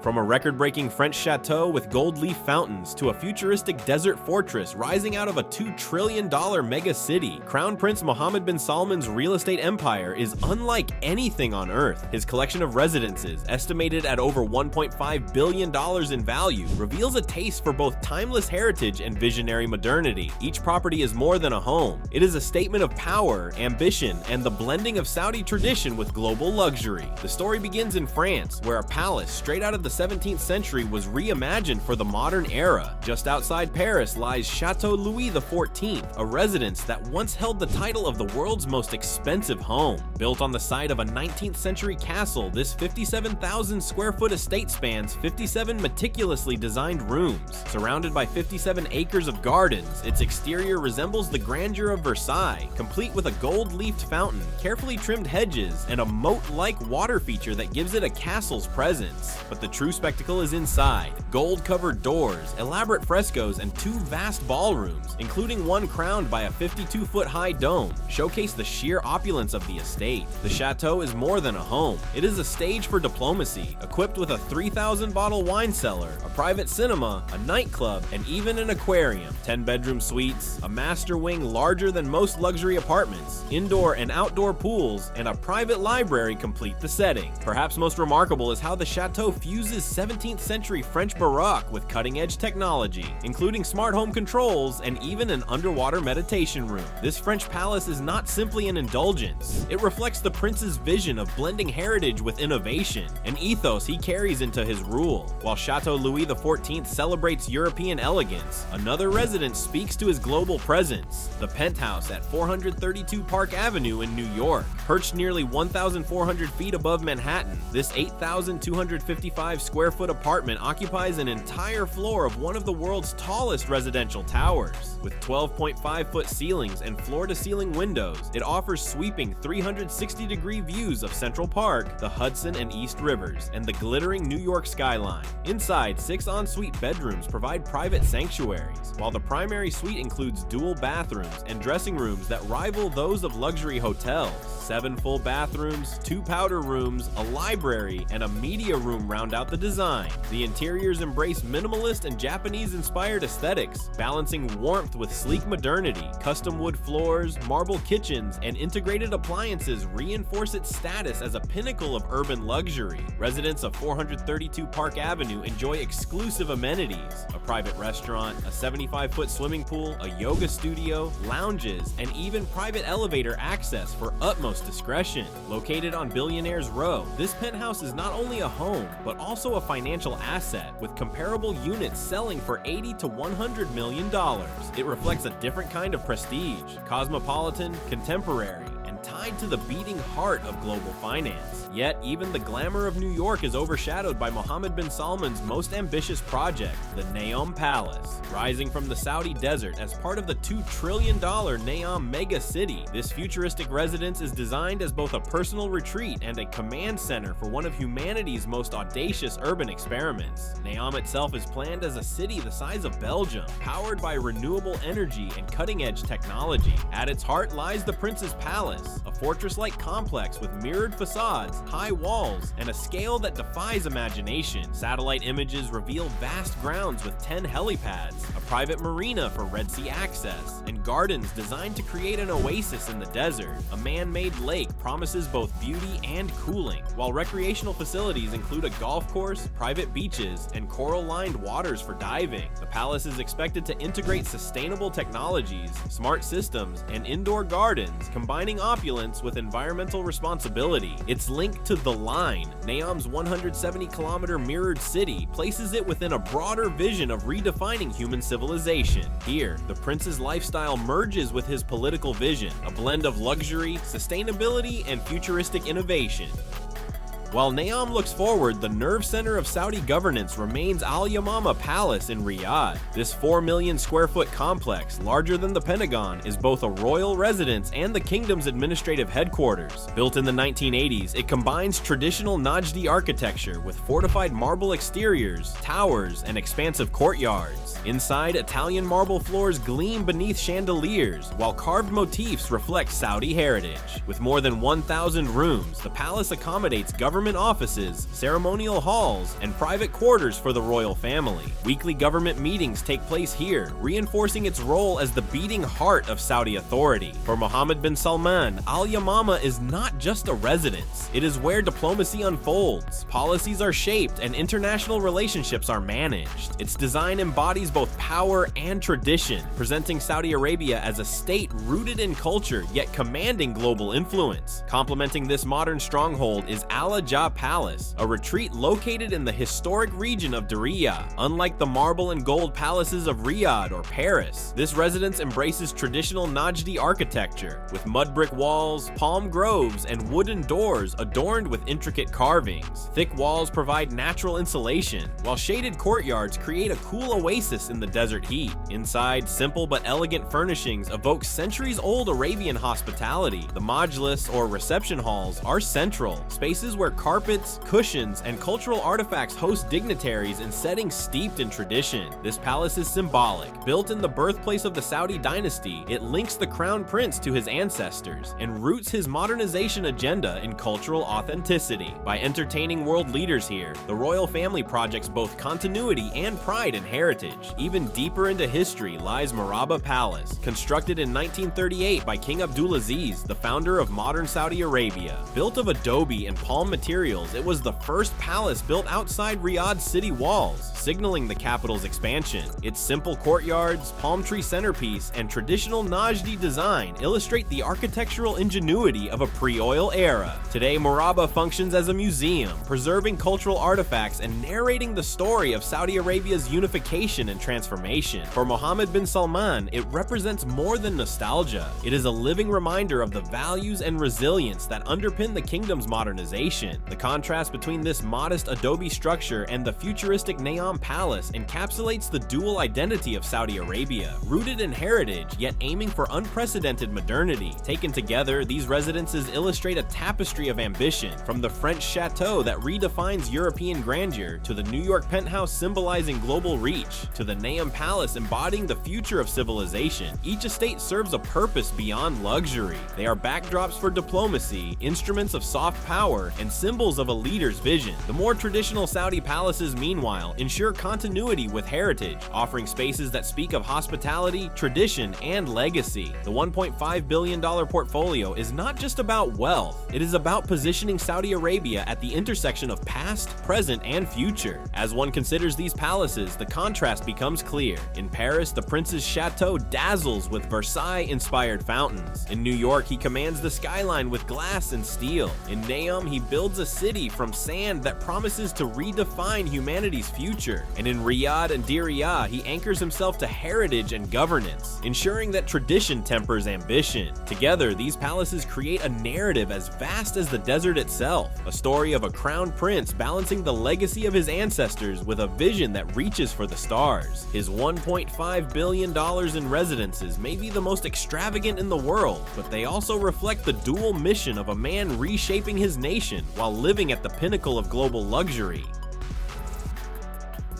From a record-breaking French chateau with gold leaf fountains to a futuristic desert fortress rising out of a $2 trillion mega city, Crown Prince Mohammed bin Salman's real estate empire is unlike anything on Earth. His collection of residences, estimated at over $1.5 billion in value, reveals a taste for both timeless heritage and visionary modernity. Each property is more than a home. It is a statement of power, ambition, and the blending of Saudi tradition with global luxury. The story begins in France, where a palace straight out of the 17th century was reimagined for the modern era. Just outside Paris lies Château Louis XIV, a residence that once held the title of the world's most expensive home. Built on the site of a 19th century castle, this 57,000 square foot estate spans 57 meticulously designed rooms. Surrounded by 57 acres of gardens, its exterior resembles the grandeur of Versailles, complete with a gold-leafed fountain, carefully trimmed hedges, and a moat-like water feature that gives it a castle's presence. But the true spectacle is inside. Gold-covered doors, elaborate frescoes, and two vast ballrooms, including one crowned by a 52-foot-high dome, showcase the sheer opulence of the estate. The chateau is more than a home. It is a stage for diplomacy, equipped with a 3,000-bottle wine cellar, a private cinema, a nightclub, and even an aquarium. 10-bedroom suites, a master wing larger than most luxury apartments, indoor and outdoor pools, and a private library complete the setting. Perhaps most remarkable is how the chateau fuses 17th century French Baroque with cutting-edge technology, including smart home controls and even an underwater meditation room. This French palace is not simply an indulgence. It reflects the prince's vision of blending heritage with innovation, an ethos he carries into his rule. While Château Louis XIV celebrates European elegance, another residence speaks to his global presence. The Penthouse at 432 Park Avenue in New York. Perched nearly 1,400 feet above Manhattan, this 8,255 square foot apartment occupies an entire floor of one of the world's tallest residential towers. With 12.5 foot ceilings and floor-to-ceiling windows, it offers sweeping 360-degree views of Central Park, the Hudson and East Rivers, and the glittering New York skyline. Inside, 6 ensuite bedrooms provide private sanctuaries, while the primary suite includes dual bathrooms and dressing rooms that rival those of luxury hotels. 7 full bathrooms, 2 powder rooms, a library, and a media room round out the design. The interiors embrace minimalist and Japanese-inspired aesthetics, balancing warmth with sleek modernity. Custom wood floors, marble kitchens, and integrated appliances reinforce its status as a pinnacle of urban luxury. Residents of 432 Park Avenue enjoy exclusive amenities, a private restaurant, a 75-foot swimming pool, a yoga studio, lounges, and even private elevator access for utmost discretion. Located on Billionaires Row, this penthouse is not only a home, but also a financial asset, with comparable units selling for $80 to $100 million. It reflects a different kind of prestige, cosmopolitan, contemporary, and tied to the beating heart of global finance. Yet, even the glamour of New York is overshadowed by Mohammed bin Salman's most ambitious project, the NEOM Palace. Rising from the Saudi desert as part of the $2 trillion NEOM mega city, this futuristic residence is designed as both a personal retreat and a command center for one of humanity's most audacious urban experiments. NEOM itself is planned as a city the size of Belgium, powered by renewable energy and cutting-edge technology. At its heart lies the Prince's Palace, a fortress-like complex with mirrored facades, high walls, and a scale that defies imagination. Satellite images reveal vast grounds with 10 helipads, a private marina for Red Sea access, and gardens designed to create an oasis in the desert. A man-made lake promises both beauty and cooling, while recreational facilities include a golf course, private beaches, and coral-lined waters for diving. The palace is expected to integrate sustainable technologies, smart systems, and indoor gardens, combining opulence with environmental responsibility. Its link to The Line, NEOM's 170-kilometer mirrored city, places it within a broader vision of redefining human civilization. Here, the prince's lifestyle merges with his political vision, a blend of luxury, sustainability, and futuristic innovation. While NEOM looks forward, the nerve center of Saudi governance remains Alyamama Palace in Riyadh. This 4 million square foot complex, larger than the Pentagon, is both a royal residence and the kingdom's administrative headquarters. Built in the 1980s, it combines traditional Najdi architecture with fortified marble exteriors, towers, and expansive courtyards. Inside, Italian marble floors gleam beneath chandeliers, while carved motifs reflect Saudi heritage. With more than 1,000 rooms, the palace accommodates government government offices, ceremonial halls, and private quarters for the royal family. Weekly government meetings take place here, reinforcing its role as the beating heart of Saudi authority. For Mohammed bin Salman, Alyamama is not just a residence. It is where diplomacy unfolds, policies are shaped, and international relationships are managed. Its design embodies both power and tradition, presenting Saudi Arabia as a state rooted in culture yet commanding global influence. Complementing this modern stronghold is Alaja Palace, a retreat located in the historic region of Diriyah. Unlike the marble and gold palaces of Riyadh or Paris, this residence embraces traditional Najdi architecture, with mud brick walls, palm groves, and wooden doors adorned with intricate carvings. Thick walls provide natural insulation, while shaded courtyards create a cool oasis in the desert heat. Inside, simple but elegant furnishings evoke centuries-old Arabian hospitality. The majlis, or reception halls, are central, spaces where carpets, cushions, and cultural artifacts host dignitaries in settings steeped in tradition. This palace is symbolic. Built in the birthplace of the Saudi dynasty, it links the crown prince to his ancestors and roots his modernization agenda in cultural authenticity. By entertaining world leaders here, the royal family projects both continuity and pride in heritage. Even deeper into history lies Moraba Palace, constructed in 1938 by King Abdulaziz, the founder of modern Saudi Arabia. Built of adobe and palm materials, it was the first palace built outside Riyadh's city walls, signaling the capital's expansion. Its simple courtyards, palm tree centerpiece, and traditional Najdi design illustrate the architectural ingenuity of a pre-oil era. Today, Moraba functions as a museum, preserving cultural artifacts and narrating the story of Saudi Arabia's unification and transformation. For Mohammed bin Salman, it represents more than nostalgia. It is a living reminder of the values and resilience that underpin the kingdom's modernization. The contrast between this modest adobe structure and the futuristic NEOM Palace encapsulates the dual identity of Saudi Arabia, rooted in heritage yet aiming for unprecedented modernity. Taken together, these residences illustrate a tapestry of ambition, from the French chateau that redefines European grandeur, to the New York penthouse symbolizing global reach, to the NEOM Palace embodying the future of civilization. Each estate serves a purpose beyond luxury. They are backdrops for diplomacy, instruments of soft power, and symbols of a leader's vision. The more traditional Saudi palaces, meanwhile, ensure continuity with heritage, offering spaces that speak of hospitality, tradition, and legacy. The $1.5 billion portfolio is not just about wealth, it is about positioning Saudi Arabia at the intersection of past, present, and future. As one considers these palaces, the contrast becomes clear. In Paris, the prince's chateau dazzles with Versailles-inspired fountains. In New York, he commands the skyline with glass and steel. In NEOM, he builds a city from sand that promises to redefine humanity's future. And in Riyadh and Diriyah, he anchors himself to heritage and governance, ensuring that tradition tempers ambition. Together, these palaces create a narrative as vast as the desert itself, a story of a crown prince balancing the legacy of his ancestors with a vision that reaches for the stars. His $1.5 billion in residences may be the most extravagant in the world, but they also reflect the dual mission of a man reshaping his nation while living at the pinnacle of global luxury.